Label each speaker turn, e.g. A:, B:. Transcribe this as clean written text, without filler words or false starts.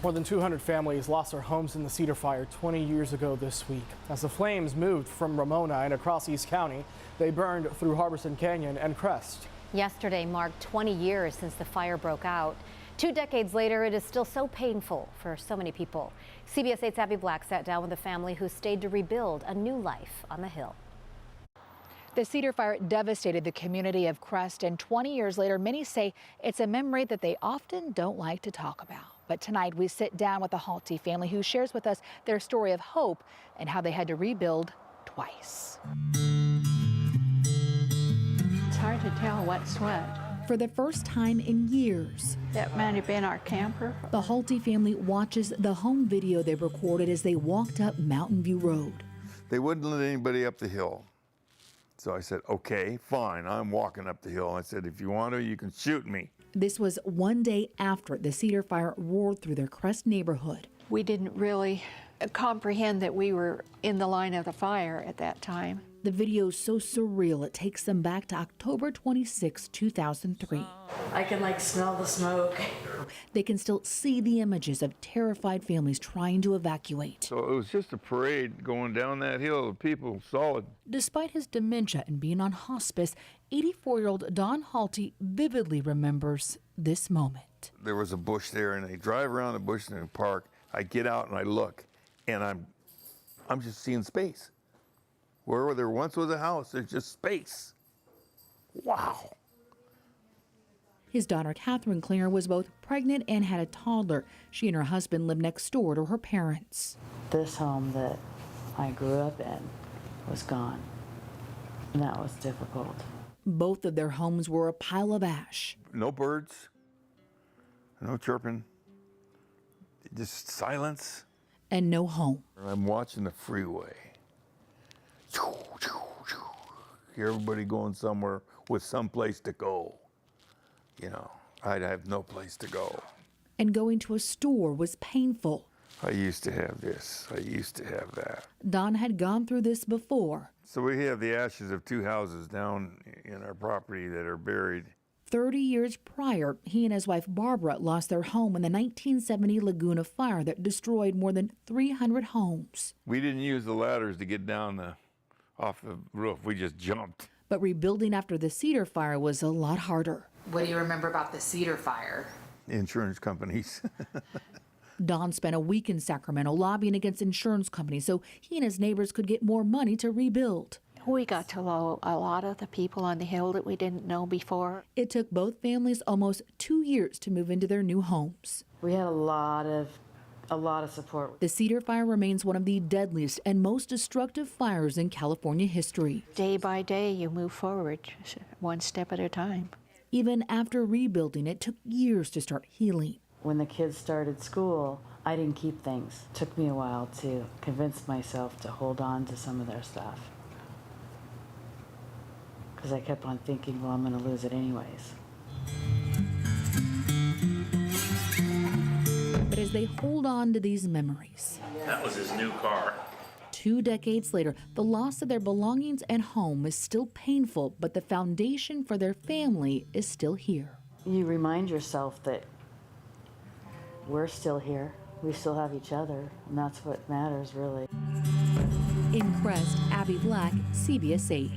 A: More than 200 families lost their homes in the Cedar Fire 20 years ago this week. As the flames moved from Ramona and across East County, they burned through Harbison Canyon and Crest.
B: Yesterday marked 20 years since the fire broke out. 2 decades later, it is still so painful for so many people. CBS 8's Abby Black sat down with a family who stayed to rebuild a new life on the hill.
C: The Cedar Fire devastated the community of Crest, and 20 years later, many say it's a memory that they often don't like to talk about. But tonight, we sit down with the Halty family who shares with us their story of hope and how they had to rebuild twice.
D: It's hard to tell what's what.
E: For the first time in years,
D: That might have been our camper.
E: the Halty family watches the home video they recorded as they walked up Mountain View Road.
F: They wouldn't let anybody up the hill. So I said, okay, fine, I'm walking up the hill. I said, if you want to, you can shoot me.
E: This was one day after the Cedar Fire roared through their Crest neighborhood.
D: We didn't really comprehend that we were in the line of the fire at that time.
E: The video's so surreal, it takes them back to October 26, 2003.
G: I can smell the smoke.
E: They can still see the images of terrified families trying to evacuate.
F: So it was just a parade going down that hill. The people saw it.
E: Despite his dementia and being on hospice, 84-year-old Don Halty vividly remembers this moment.
F: There was a bush there, and they drive around the bush in the park. I get out and I look, and I'm just seeing space. Where there once was a house, there's just space. Wow.
E: His daughter, Catherine Clare, was both pregnant and had a toddler. She and her husband lived next door to her parents.
G: This home that I grew up in was gone, and that was difficult.
E: Both of their homes were a pile of ash.
F: No birds, no chirping, just silence.
E: And no home.
F: I'm watching the freeway. Everybody going somewhere with some place to go. You know, I'd have no place to go.
E: And going to a store was painful.
F: I used to have this. I used to have that.
E: Don had gone through this before.
F: So we have the ashes of 2 houses down in our property that are buried.
E: 30 years prior, he and his wife Barbara lost their home in the 1970 Laguna fire that destroyed more than 300 homes.
F: We didn't use the ladders to get down off the roof. We just jumped.
E: But rebuilding after the Cedar Fire was a lot harder.
C: What do you remember about the Cedar Fire?
F: Insurance companies.
E: Don spent a week in Sacramento lobbying against insurance companies so he and his neighbors could get more money to rebuild.
D: We got to know a lot of the people on the hill that we didn't know before.
E: It took both families almost 2 years to move into their new homes.
G: We had a lot of support.
E: The Cedar Fire remains one of the deadliest and most destructive fires in California history.
D: Day by day, you move forward, one step at a time.
E: Even after rebuilding, it took years to start healing.
G: When the kids started school, I didn't keep things. It took me a while to convince myself to hold on to some of their stuff. Because I kept on thinking, well, I'm going to lose it anyways.
E: But as they hold on to these memories,
H: that was his new car.
E: 2 decades later, the loss of their belongings and home is still painful, but the foundation for their family is still here.
G: You remind yourself that we're still here. We still have each other, and that's what matters, really.
E: In Crest, Abby Black, CBS 8.